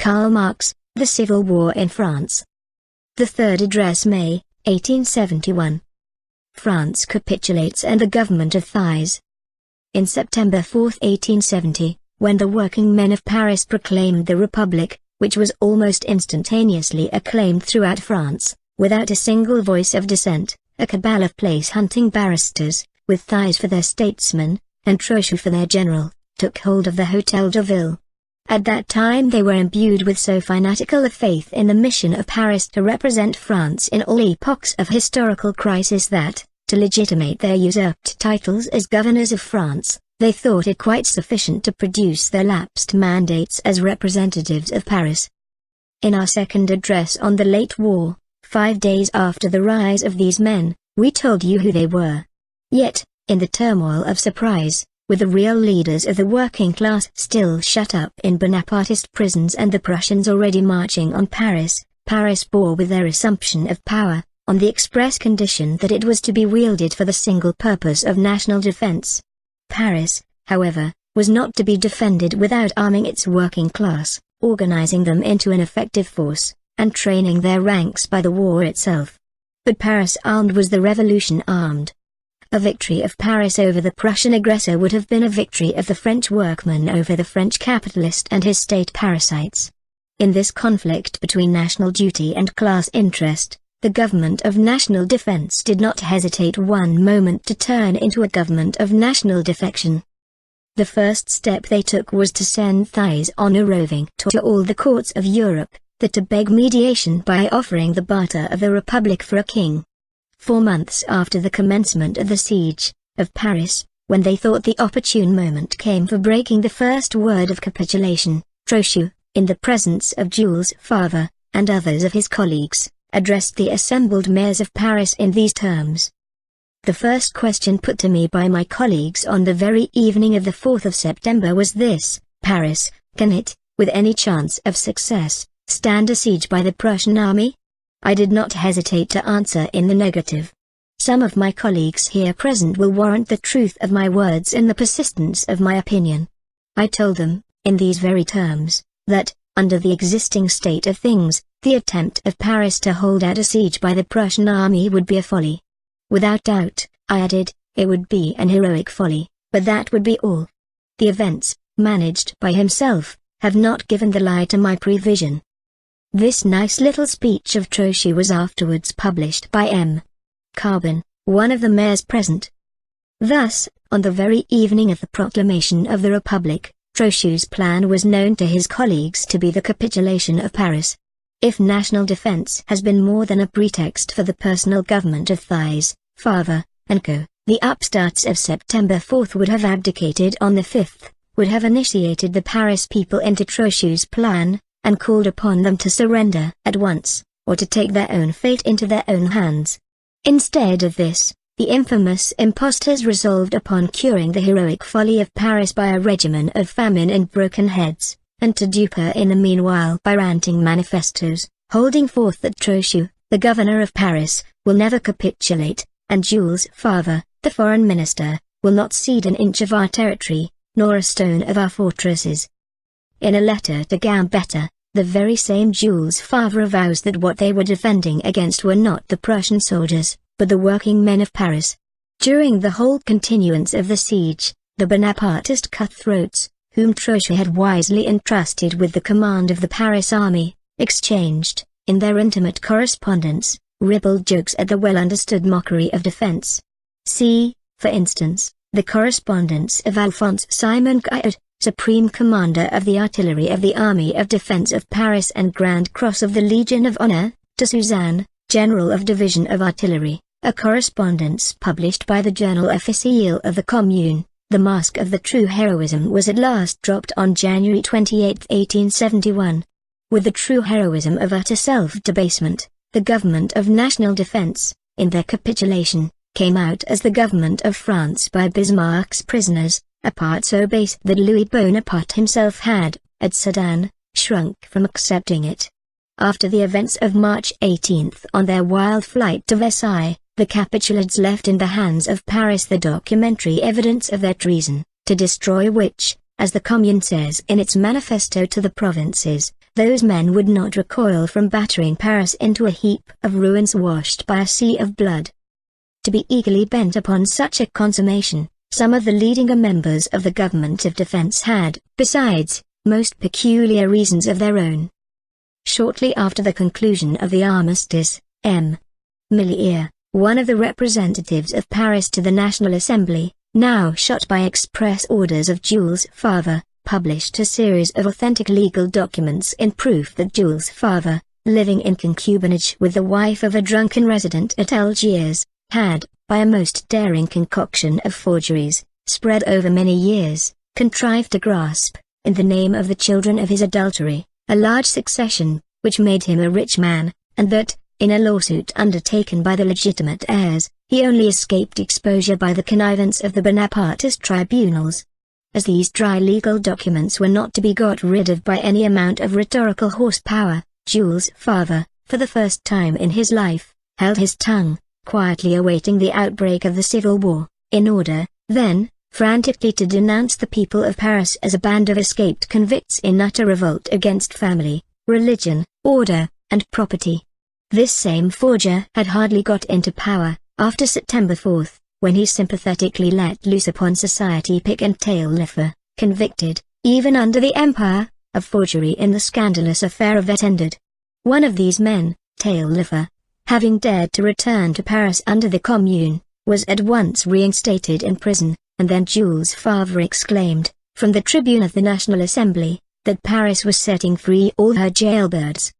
Karl Marx, The Civil War in France. The Third Address, May, 1871. France capitulates and the government of Thiers. In September 4, 1870, when the working men of Paris proclaimed the Republic, which was almost instantaneously acclaimed throughout France, without a single voice of dissent, a cabal of place-hunting barristers, with Thiers for their statesman, and Trochu for their general, took hold of the Hôtel de Ville. At that time they were imbued with so fanatical a faith in the mission of Paris to represent France in all epochs of historical crisis that, to legitimate their usurped titles as governors of France, they thought it quite sufficient to produce their lapsed mandates as representatives of Paris. In our second address on the late war, 5 days after the rise of these men, we told you who they were. Yet, in the turmoil of surprise, with the real leaders of the working class still shut up in Bonapartist prisons and the Prussians already marching on Paris, Paris bore with their assumption of power, on the express condition that it was to be wielded for the single purpose of national defense. Paris, however, was not to be defended without arming its working class, organizing them into an effective force, and training their ranks by the war itself. But Paris armed was the revolution armed. A victory of Paris over the Prussian aggressor would have been a victory of the French workman over the French capitalist and his state parasites. In this conflict between national duty and class interest, the government of national defense did not hesitate one moment to turn into a government of national defection. The first step they took was to send Thiers on a roving tour to all the courts of Europe, to beg mediation by offering the barter of the Republic for a king. 4 months after the commencement of the siege of Paris, when they thought the opportune moment came for breaking the first word of capitulation, Trochu, in the presence of Jules Favre, and others of his colleagues, addressed the assembled mayors of Paris in these terms. The first question put to me by my colleagues on the very evening of the 4th of September was this: Paris, can it, with any chance of success, stand a siege by the Prussian army? I did not hesitate to answer in the negative. Some of my colleagues here present will warrant the truth of my words and the persistence of my opinion. I told them, in these very terms, that, under the existing state of things, the attempt of Paris to hold out a siege by the Prussian army would be a folly. Without doubt, I added, it would be an heroic folly, but that would be all. The events, managed by himself, have not given the lie to my prevision. This nice little speech of Trochu was afterwards published by M. Carbon, one of the mayors present. Thus, on the very evening of the proclamation of the Republic, Trochu's plan was known to his colleagues to be the capitulation of Paris. If national defense has been more than a pretext for the personal government of Thiers, Favre, and co., the upstarts of September 4th would have abdicated on the 5th, would have initiated the Paris people into Trochu's plan, and called upon them to surrender at once, or to take their own fate into their own hands. Instead of this, the infamous impostors resolved upon curing the heroic folly of Paris by a regimen of famine and broken heads, and to dupe her in the meanwhile by ranting manifestos, holding forth that Trochu, the governor of Paris, will never capitulate, and Jules Favre, the foreign minister, will not cede an inch of our territory, nor a stone of our fortresses. In a letter to Gambetta, the very same Jules Favre avows that what they were defending against were not the Prussian soldiers, but the working men of Paris. During the whole continuance of the siege, the Bonapartist cutthroats, whom Trochu had wisely entrusted with the command of the Paris army, exchanged, in their intimate correspondence, ribald jokes at the well-understood mockery of defense. See, for instance, the correspondence of Alphonse Simon Guillot, Supreme Commander of the Artillery of the Army of Defense of Paris and Grand Cross of the Legion of Honor, to Suzanne, General of Division of Artillery, a correspondence published by the Journal Officiel of the Commune. The mask of the true heroism was at last dropped on January 28, 1871. With the true heroism of utter self-debasement, the government of national defense, in their capitulation, came out as the government of France by Bismarck's prisoners, a part so base that Louis Bonaparte himself had, at Sedan, shrunk from accepting it. After the events of March 18 on their wild flight to Versailles, the Capitulates left in the hands of Paris the documentary evidence of their treason, to destroy which, as the Commune says in its manifesto to the provinces, those men would not recoil from battering Paris into a heap of ruins washed by a sea of blood. To be eagerly bent upon such a consummation, some of the leading members of the government of defense had, besides, most peculiar reasons of their own. Shortly after the conclusion of the armistice, M. Millier, one of the representatives of Paris to the National Assembly, now shot by express orders of Jules Favre, published a series of authentic legal documents in proof that Jules Favre, living in concubinage with the wife of a drunken resident at Algiers, had, by a most daring concoction of forgeries, spread over many years, contrived to grasp, in the name of the children of his adultery, a large succession, which made him a rich man, and that, in a lawsuit undertaken by the legitimate heirs, he only escaped exposure by the connivance of the Bonapartist tribunals. As these dry legal documents were not to be got rid of by any amount of rhetorical horsepower, Jules Favre, for the first time in his life, held his tongue, quietly awaiting the outbreak of the Civil War, in order, then, frantically to denounce the people of Paris as a band of escaped convicts in utter revolt against family, religion, order, and property. This same forger had hardly got into power, after September 4, when he sympathetically let loose upon society pick and tail Leffer, convicted, even under the Empire, of forgery in the scandalous affair of Etendard. One of these men, Tail Leffer, having dared to return to Paris under the Commune, was at once reinstated in prison, and then Jules Favre exclaimed, from the tribune of the National Assembly, that Paris was setting free all her jailbirds.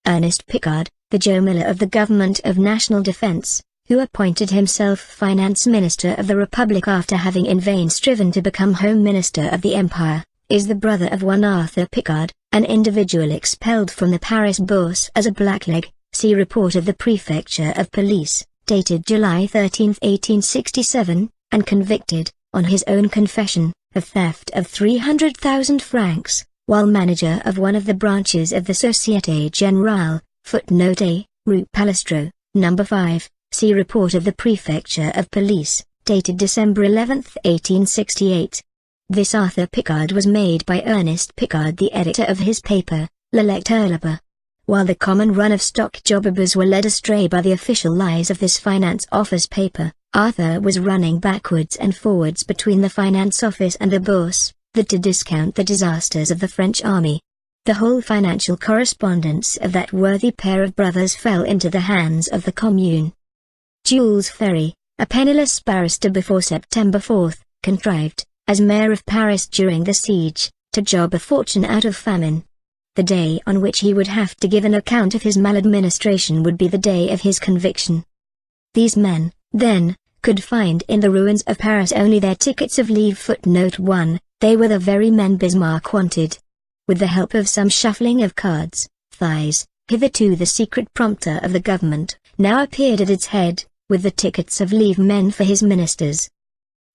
Ernest Picard, the Joe Miller of the Government of National Defense, who appointed himself Finance Minister of the Republic after having in vain striven to become Home Minister of the Empire, is the brother of one Arthur Picard, an individual expelled from the Paris Bourse as a blackleg. See report of the Prefecture of Police, dated July 13, 1867, and convicted, on his own confession, of theft of 300,000 francs, while manager of one of the branches of the Société Générale, footnote A, Rue Palestro, No. 5, see report of the Prefecture of Police, dated December 11, 1868. This Arthur Picard was made by Ernest Picard the editor of his paper, Le Lecteur Libre. While the common run of stock jobbers were led astray by the official lies of this finance office paper, Arthur was running backwards and forwards between the finance office and the Bourse, that to discount the disasters of the French army. The whole financial correspondence of that worthy pair of brothers fell into the hands of the Commune. Jules Ferry, a penniless barrister before September 4, contrived, as mayor of Paris during the siege, to job a fortune out of famine. The day on which he would have to give an account of his maladministration would be the day of his conviction. These men, then, could find in the ruins of Paris only their tickets of leave. Footnote 1, they were the very men Bismarck wanted. With the help of some shuffling of cards, Thiers, hitherto the secret prompter of the government, now appeared at its head, with the tickets of leave men for his ministers.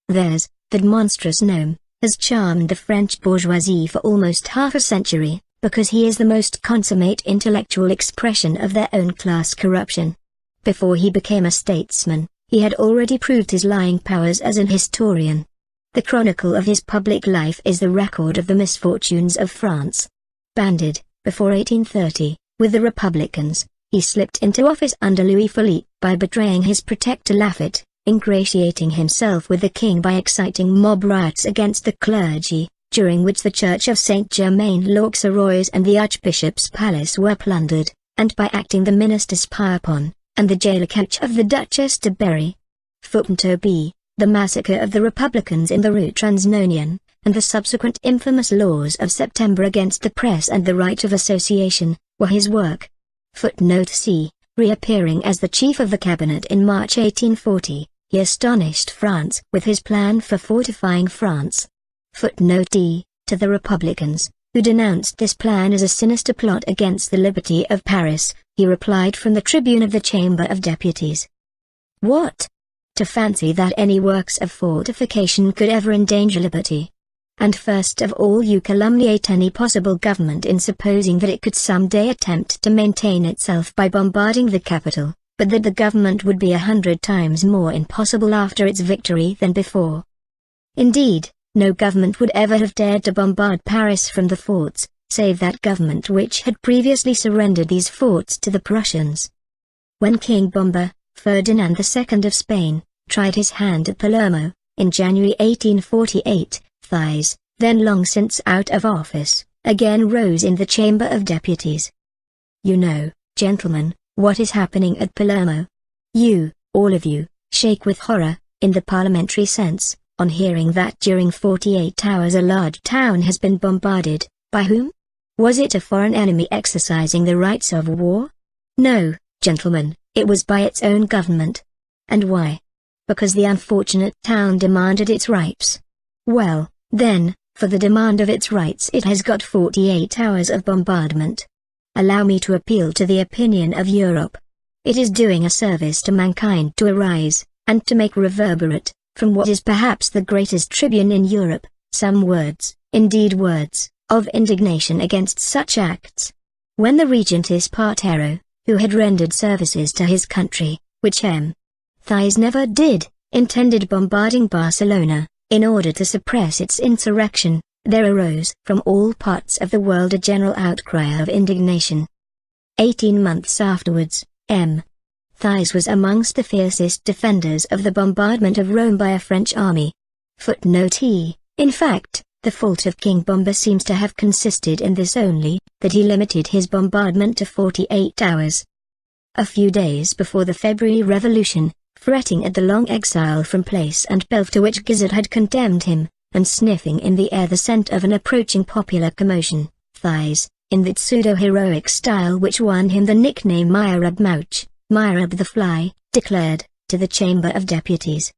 Theirs, that monstrous gnome, has charmed the French bourgeoisie for almost half a century, because he is the most consummate intellectual expression of their own class corruption. Before he became a statesman, he had already proved his lying powers as an historian. The chronicle of his public life is the record of the misfortunes of France. Banded, before 1830, with the Republicans, he slipped into office under Louis Philippe by betraying his protector Lafayette, ingratiating himself with the king by exciting mob riots against the clergy, during which the Church of Saint-Germain-l'Auxerrois and the Archbishop's Palace were plundered, and by acting the minister's Pierrepont, and the jailer catch of the Duchess de Berry. Footnote B, the massacre of the Republicans in the Rue Transnonain, and the subsequent infamous laws of September against the press and the right of association, were his work. Footnote C, reappearing as the chief of the cabinet in March 1840, he astonished France with his plan for fortifying France. Footnote D, to the Republicans, who denounced this plan as a sinister plot against the liberty of Paris, he replied from the tribune of the Chamber of Deputies. What? To fancy that any works of fortification could ever endanger liberty. And first of all you calumniate any possible government in supposing that it could some day attempt to maintain itself by bombarding the capital, but that the government would be 100 times more impossible after its victory than before. Indeed, no government would ever have dared to bombard Paris from the forts, save that government which had previously surrendered these forts to the Prussians. When King Bomba, Ferdinand II of Spain, tried his hand at Palermo, in January 1848, Thiers, then long since out of office, again rose in the Chamber of Deputies. You know, gentlemen, what is happening at Palermo. You, all of you, shake with horror, in the parliamentary sense, on hearing that during 48 hours a large town has been bombarded. By whom? Was it a foreign enemy exercising the rights of war? No, gentlemen, it was by its own government. And why? Because the unfortunate town demanded its rights. Well, then, for the demand of its rights it has got 48 hours of bombardment. Allow me to appeal to the opinion of Europe. It is doing a service to mankind to arise, and to make reverberate, from what is perhaps the greatest tribune in Europe, some words, indeed words, of indignation against such acts. When the Regent Espartero, who had rendered services to his country, which Thiers never did, intended bombarding Barcelona, in order to suppress its insurrection, there arose from all parts of the world a general outcry of indignation. 18 months afterwards, Thiers was amongst the fiercest defenders of the bombardment of Rome by a French army. In fact, the fault of King Bomba seems to have consisted in this only, that he limited his bombardment to 48 hours. A few days before the February Revolution, fretting at the long exile from place and pelf to which Guizot had condemned him, and sniffing in the air the scent of an approaching popular commotion, Thiers, in that pseudo-heroic style which won him the nickname Meyerab Mouch, Meyerab the Fly, declared, to the Chamber of Deputies,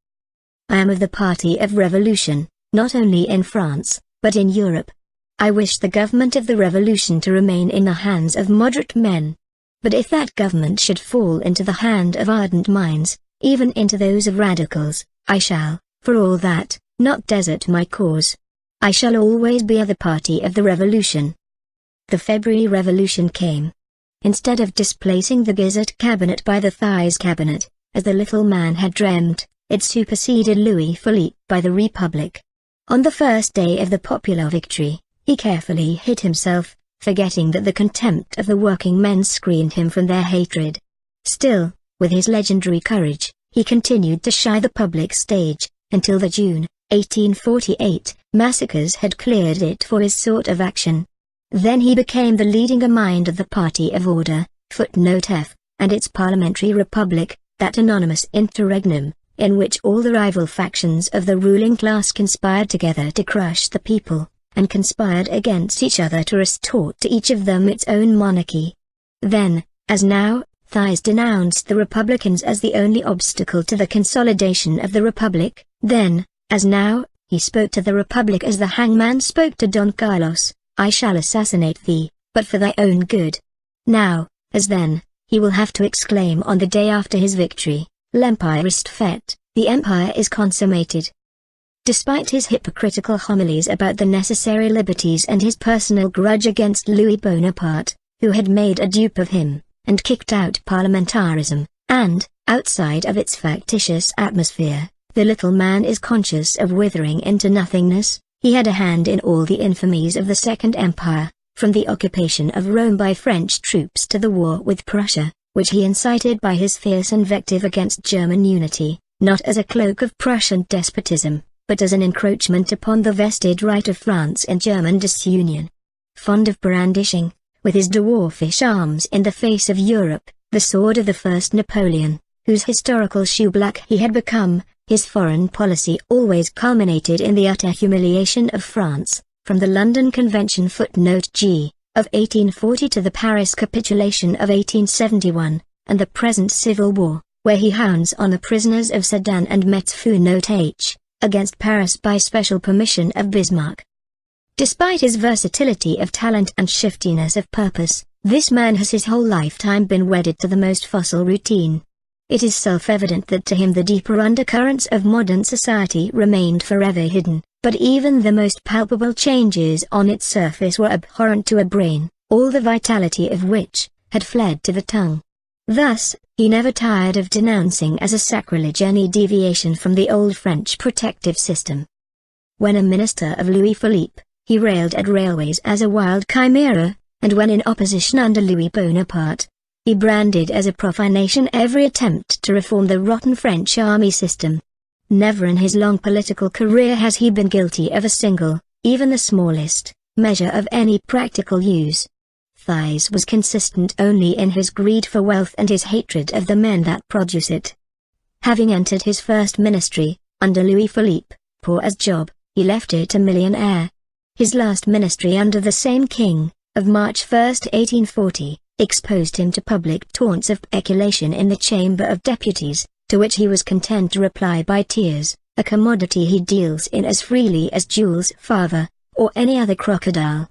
I am of the party of revolution, not only in France, but in Europe. I wish the government of the revolution to remain in the hands of moderate men. But if that government should fall into the hand of ardent minds, even into those of radicals, I shall, for all that, not desert my cause. I shall always be of the party of the revolution. The February Revolution came. Instead of displacing the Guizot cabinet by the Thiers cabinet, as the little man had dreamed, it superseded Louis Philippe by the Republic. On the first day of the popular victory, he carefully hid himself, forgetting that the contempt of the working men screened him from their hatred. Still, with his legendary courage, he continued to shy the public stage, until the June, 1848, massacres had cleared it for his sort of action. Then he became the leading mind of the Party of Order, F, and its parliamentary republic, that anonymous interregnum, in which all the rival factions of the ruling class conspired together to crush the people, and conspired against each other to restore to each of them its own monarchy. Then, as now, Thiers denounced the Republicans as the only obstacle to the consolidation of the Republic. Then, as now, he spoke to the Republic as the hangman spoke to Don Carlos, I shall assassinate thee, but for thy own good. Now, as then, he will have to exclaim on the day after his victory, L'Empire est fait, the empire is consummated. Despite his hypocritical homilies about the necessary liberties and his personal grudge against Louis Bonaparte, who had made a dupe of him, and kicked out parliamentarism, and, outside of its factitious atmosphere, the little man is conscious of withering into nothingness. He had a hand in all the infamies of the Second Empire, from the occupation of Rome by French troops to the war with Prussia, which he incited by his fierce invective against German unity, not as a cloak of Prussian despotism, but as an encroachment upon the vested right of France in German disunion. Fond of brandishing, with his dwarfish arms in the face of Europe, the sword of the first Napoleon, whose historical shoeblack he had become, his foreign policy always culminated in the utter humiliation of France, from the London Convention G, of 1840 to the Paris Capitulation of 1871, and the present civil war, where he hounds on the prisoners of Sedan and Metz H, against Paris by special permission of Bismarck. Despite his versatility of talent and shiftiness of purpose, this man has his whole lifetime been wedded to the most fossil routine. It is self-evident that to him the deeper undercurrents of modern society remained forever hidden, but even the most palpable changes on its surface were abhorrent to a brain, all the vitality of which had fled to the tongue. Thus, he never tired of denouncing as a sacrilege any deviation from the old French protective system. When a minister of Louis Philippe, He railed at railways as a wild chimera, and when in opposition under Louis Bonaparte, he branded as a profanation every attempt to reform the rotten French army system. Never in his long political career has he been guilty of a single, even the smallest, measure of any practical use. Thiers was consistent only in his greed for wealth and his hatred of the men that produce it. Having entered his first ministry, under Louis Philippe, poor as Job, he left it a millionaire. His last ministry under the same king, of March 1, 1840, exposed him to public taunts of peculation in the Chamber of Deputies, to which he was content to reply by tears, a commodity he deals in as freely as Jules Favre, or any other crocodile.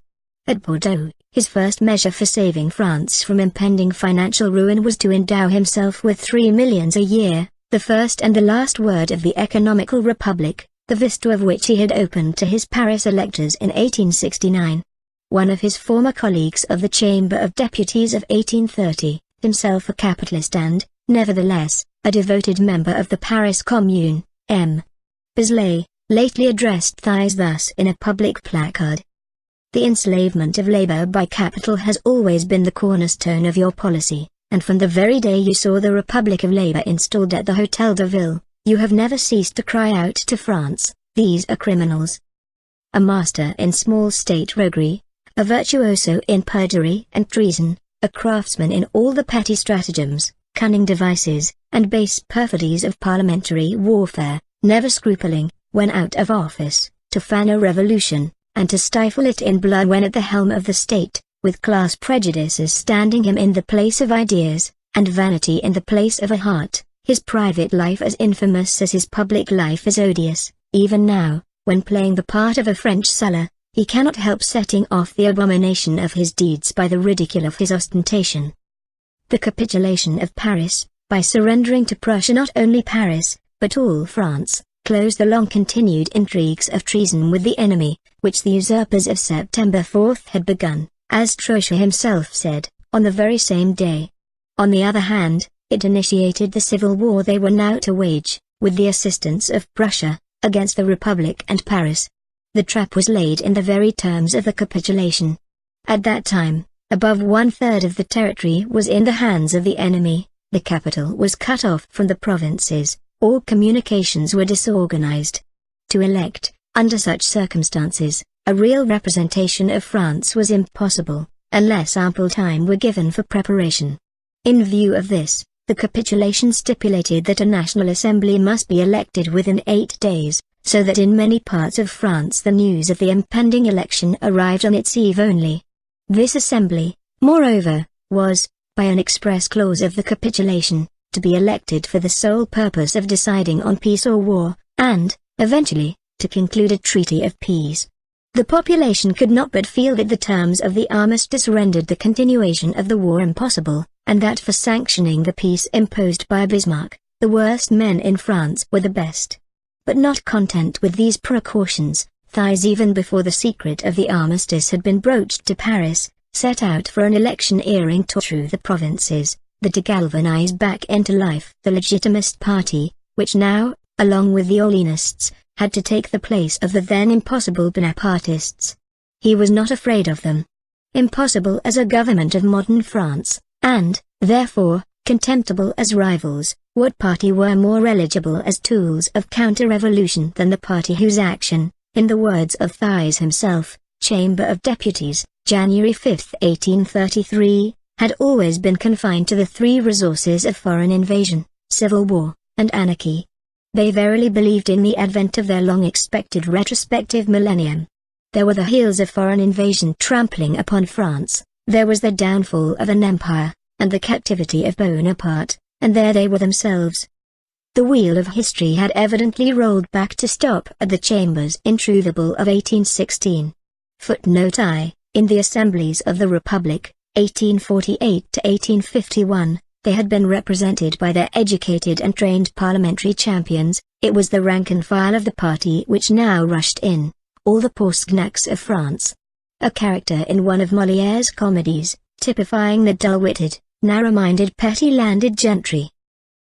At Bordeaux, his first measure for saving France from impending financial ruin was to endow himself with 3 millions a year, the first and the last word of the economical republic, the vista of which he had opened to his Paris electors in 1869. One of his former colleagues of the Chamber of Deputies of 1830, himself a capitalist and, nevertheless, a devoted member of the Paris Commune, M. Bisley, lately addressed Thiers thus in a public placard. The enslavement of labor by capital has always been the cornerstone of your policy, and from the very day you saw the Republic of Labor installed at the Hôtel de Ville, you have never ceased to cry out to France, these are criminals. A master in small state roguery, a virtuoso in perjury and treason, a craftsman in all the petty stratagems, cunning devices, and base perfidies of parliamentary warfare, never scrupling, when out of office, to fan a revolution, and to stifle it in blood when at the helm of the state, with class prejudices standing him in the place of ideas, and vanity in the place of a heart, his private life as infamous as his public life is odious. Even now, when playing the part of a French Sulla, he cannot help setting off the abomination of his deeds by the ridicule of his ostentation. The capitulation of Paris, by surrendering to Prussia not only Paris, but all France, closed the long-continued intrigues of treason with the enemy, which the usurpers of September 4 had begun, as Troche himself said, on the very same day. On the other hand, it initiated the civil war they were now to wage, with the assistance of Prussia, against the Republic and Paris. The trap was laid in the very terms of the capitulation. At that time, above 1/3 of the territory was in the hands of the enemy, the capital was cut off from the provinces, all communications were disorganized. To elect, under such circumstances, a real representation of France was impossible, unless ample time were given for preparation. In view of this, the capitulation stipulated that a National Assembly must be elected within 8 days, so that in many parts of France the news of the impending election arrived on its eve only. This assembly, moreover, was, by an express clause of the capitulation, to be elected for the sole purpose of deciding on peace or war, and, eventually, to conclude a treaty of peace. The population could not but feel that the terms of the armistice rendered the continuation of the war impossible, and that for sanctioning the peace imposed by Bismarck, the worst men in France were the best. But not content with these precautions, Thiers, even before the secret of the armistice had been broached to Paris, set out for an electioneering tour through the provinces, to galvanize back into life the Legitimist party, which now, along with the Orleanists, had to take the place of the then impossible Bonapartists. He was not afraid of them. Impossible as a government of modern France, and, therefore, contemptible as rivals, what party were more eligible as tools of counter-revolution than the party whose action, in the words of Thiers himself, Chamber of Deputies, January 5, 1833, had always been confined to the 3 resources of foreign invasion, civil war, and anarchy. They verily believed in the advent of their long-expected retrospective millennium. There were the heels of foreign invasion trampling upon France, there was the downfall of an empire, and the captivity of Bonaparte, and there they were themselves. The wheel of history had evidently rolled back to stop at the Chambers Introuvables of 1816. Footnote I, in the assemblies of the Republic, 1848 to 1851, they had been represented by their educated and trained parliamentary champions. It was the rank and file of the party which now rushed in, all the Pourceaugnacs of France. A character in one of Molière's comedies, typifying the dull-witted, narrow-minded petty landed gentry.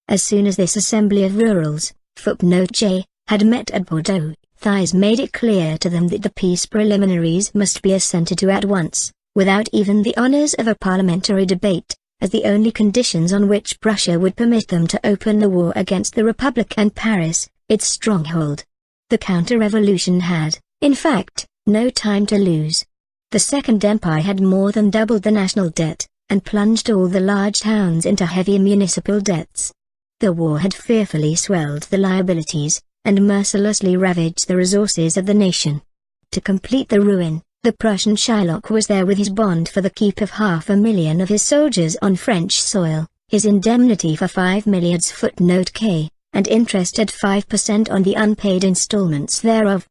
As soon as this assembly of rurals, footnote J, had met at Bordeaux, Thiers made it clear to them that the peace preliminaries must be assented to at once, without even the honors of a parliamentary debate, as the only conditions on which Prussia would permit them to open the war against the Republic and Paris, its stronghold. The counter-revolution had, in fact, no time to lose. The Second Empire had more than doubled the national debt, and plunged all the large towns into heavy municipal debts. The war had fearfully swelled the liabilities, and mercilessly ravaged the resources of the nation. To complete the ruin, the Prussian Shylock was there with his bond for the keep of 500,000 of his soldiers on French soil, his indemnity for 5 milliards footnote K, and interest at 5% on the unpaid installments thereof.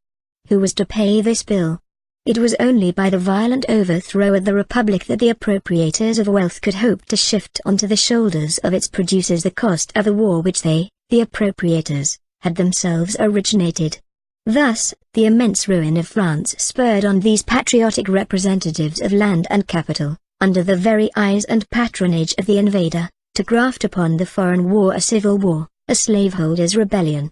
Who was to pay this bill? It was only by the violent overthrow of the Republic that the appropriators of wealth could hope to shift onto the shoulders of its producers the cost of a war which they, the appropriators, had themselves originated. Thus, the immense ruin of France spurred on these patriotic representatives of land and capital, under the very eyes and patronage of the invader, to graft upon the foreign war a civil war, a slaveholders' rebellion.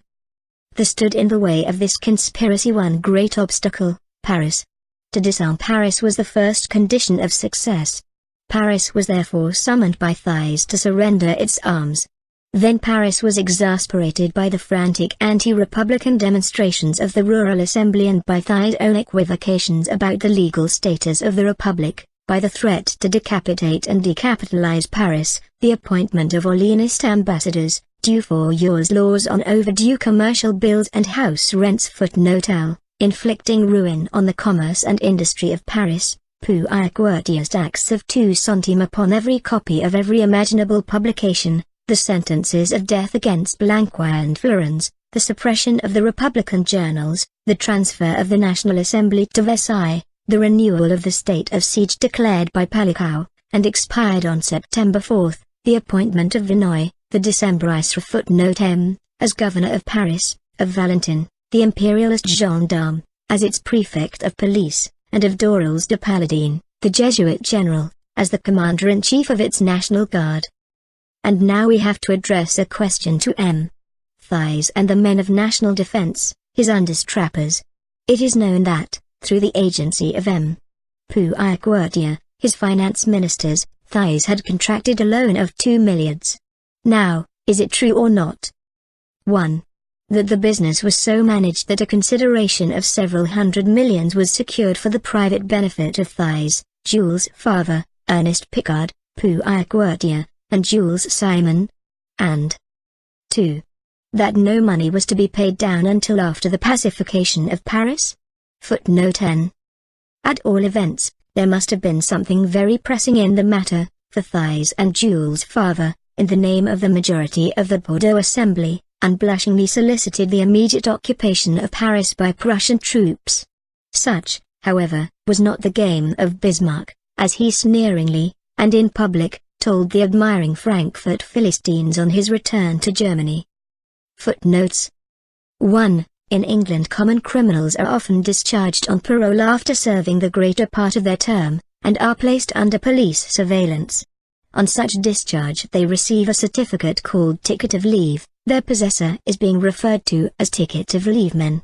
There stood in the way of this conspiracy one great obstacle, Paris. To disarm Paris was the first condition of success. Paris was therefore summoned by Thiers to surrender its arms. Then Paris was exasperated by the frantic anti-republican demonstrations of the Rural Assembly and by Thiers' own equivocations about the legal status of the Republic, by the threat to decapitate and decapitalize Paris, the appointment of Orleanist ambassadors, Dufour's laws on overdue commercial bills and house rents footnote L, inflicting ruin on the commerce and industry of Paris, Puy-Quartier's tax of 2 centimes upon every copy of every imaginable publication, the sentences of death against Blanquois and Flourens, the suppression of the Republican journals, the transfer of the National Assembly to Versailles, the renewal of the state of siege declared by Palicao, and expired on September 4, the appointment of Vinoy, the Decembrister footnote M, as governor of Paris, of Valentin, the imperialist gendarme, as its prefect of police, and of Dorels de Paladine, the Jesuit general, as the commander-in-chief of its National Guard. And now we have to address a question to M. Thiers and the men of national defense, his understrappers. It is known that, through the agency of M. Puy-Quartier, his finance ministers, Thiers had contracted a loan of 2 milliards. Now, is it true or not? 1. That the business was so managed that a consideration of several hundred millions was secured for the private benefit of Thiers, Jules Favre, Ernest Picard, Puy-Quartier, and Jules Simon. And 2. That no money was to be paid down until after the pacification of Paris? Footnote N. At all events, there must have been something very pressing in the matter, for Thiers and Jules Favre, in the name of the majority of the Bordeaux Assembly, unblushingly solicited the immediate occupation of Paris by Prussian troops. Such, however, was not the game of Bismarck, as he sneeringly, and in public, told the admiring Frankfurt Philistines on his return to Germany. Footnotes 1. In England common criminals are often discharged on parole after serving the greater part of their term, and are placed under police surveillance. On such discharge they receive a certificate called ticket of leave, their possessor is being referred to as ticket of leave men.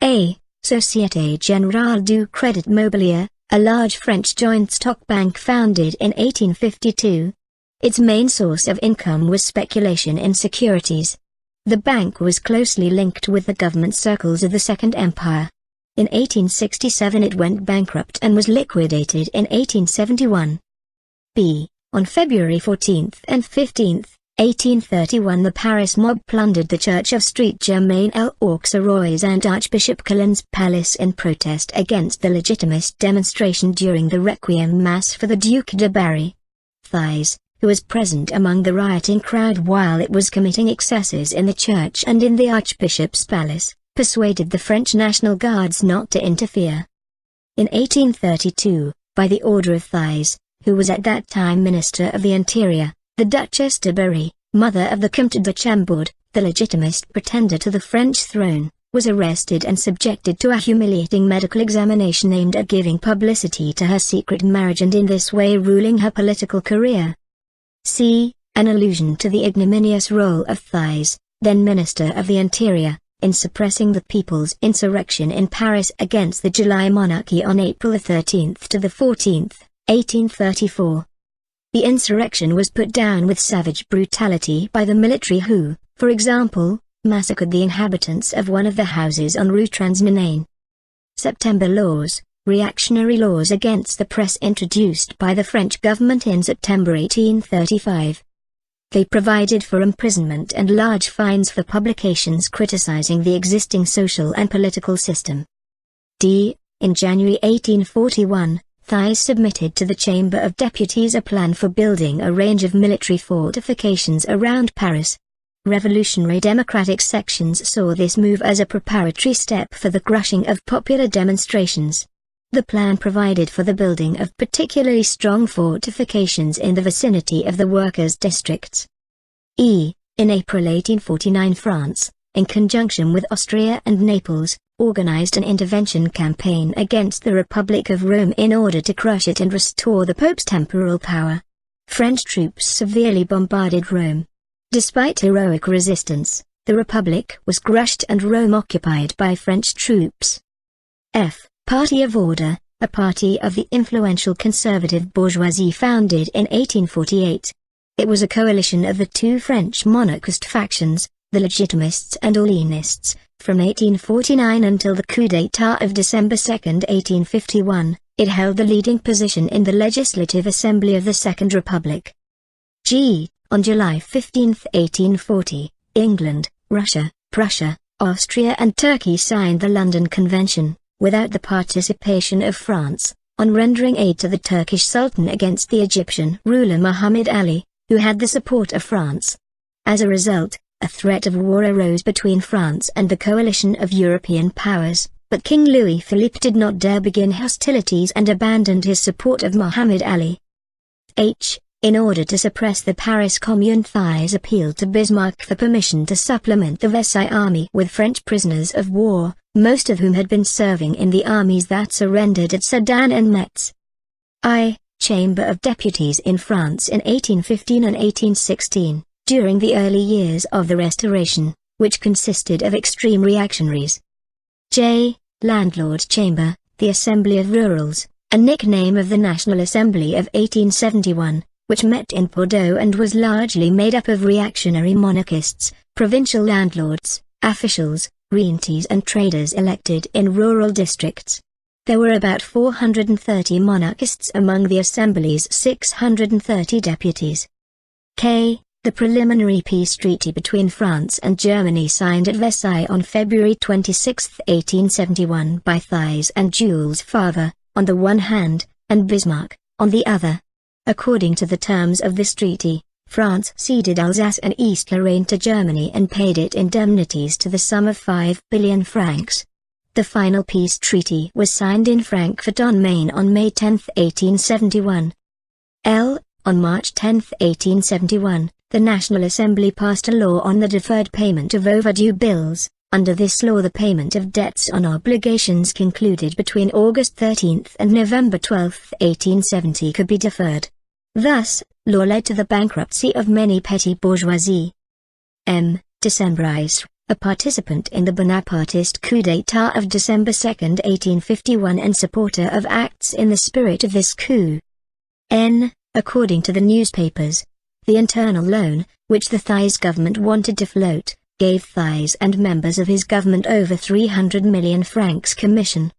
A. Société Générale du Crédit Mobilier, a large French joint stock bank founded in 1852. Its main source of income was speculation in securities. The bank was closely linked with the government circles of the Second Empire. In 1867 it went bankrupt and was liquidated in 1871. B. On February 14 and 15, 1831 the Paris mob plundered the church of Street Germain-l'Auxerrois and Archbishop Calonne's palace in protest against the Legitimist demonstration during the Requiem Mass for the Duc de Berry. Thiers, who was present among the rioting crowd while it was committing excesses in the church and in the Archbishop's palace, persuaded the French National Guards not to interfere. In 1832, by the order of Thiers, who was at that time Minister of the Interior, the Duchess de Berry, mother of the Comte de Chambord, the Legitimist pretender to the French throne, was arrested and subjected to a humiliating medical examination aimed at giving publicity to her secret marriage and in this way ruling her political career. C. An allusion to the ignominious role of Thiers, then Minister of the Interior, in suppressing the people's insurrection in Paris against the July monarchy on April 13 to 14, 1834. The insurrection was put down with savage brutality by the military who, for example, massacred the inhabitants of one of the houses on Rue Transminaine. September laws, reactionary laws against the press introduced by the French government in September 1835. They provided for imprisonment and large fines for publications criticizing the existing social and political system. In January 1841, Thiers submitted to the Chamber of Deputies a plan for building a range of military fortifications around Paris. Revolutionary democratic sections saw this move as a preparatory step for the crushing of popular demonstrations. The plan provided for the building of particularly strong fortifications in the vicinity of the workers' districts. In April 1849 France, in conjunction with Austria and Naples, organized an intervention campaign against the Republic of Rome in order to crush it and restore the Pope's temporal power. French troops severely bombarded Rome. Despite heroic resistance, the Republic was crushed and Rome occupied by French troops. Party of Order, a party of the influential conservative bourgeoisie founded in 1848. It was a coalition of the two French monarchist factions, the Legitimists and Orleanists. From 1849 until the coup d'état of December 2, 1851, it held the leading position in the Legislative Assembly of the Second Republic. On July 15, 1840, England, Russia, Prussia, Austria and Turkey signed the London Convention, without the participation of France, on rendering aid to the Turkish Sultan against the Egyptian ruler Muhammad Ali, who had the support of France. As a result, a threat of war arose between France and the coalition of European powers, but King Louis-Philippe did not dare begin hostilities and abandoned his support of Muhammad Ali. In order to suppress the Paris Commune, Thiers appealed to Bismarck for permission to supplement the Versailles army with French prisoners of war, most of whom had been serving in the armies that surrendered at Sedan and Metz. Chamber of Deputies in France in 1815 and 1816, during the early years of the Restoration, which consisted of extreme reactionaries. Landlord Chamber, the Assembly of Rurals, a nickname of the National Assembly of 1871, which met in Bordeaux and was largely made up of reactionary monarchists, provincial landlords, officials, rentiers and traders elected in rural districts. There were about 430 monarchists among the Assembly's 630 deputies. The preliminary peace treaty between France and Germany signed at Versailles on February 26, 1871 by Thiers and Jules Favre, on the one hand, and Bismarck, on the other. According to the terms of this treaty, France ceded Alsace and East Lorraine to Germany and paid it indemnities to the sum of 5 billion francs. The final peace treaty was signed in Frankfurt on Main on May 10, 1871. On March 10, 1871, the National Assembly passed a law on the deferred payment of overdue bills. Under this law the payment of debts on obligations concluded between August 13 and November 12, 1870 could be deferred. Thus, law led to the bankruptcy of many petty bourgeoisie. Decembrists, a participant in the Bonapartist coup d'état of December 2, 1851 and supporter of acts in the spirit of this coup. According to the newspapers, the internal loan, which the Thiers government wanted to float, gave Thiers and members of his government over 300 million francs commission.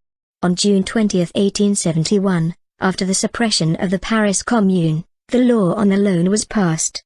On June 20, 1871, after the suppression of the Paris Commune, the law on the loan was passed.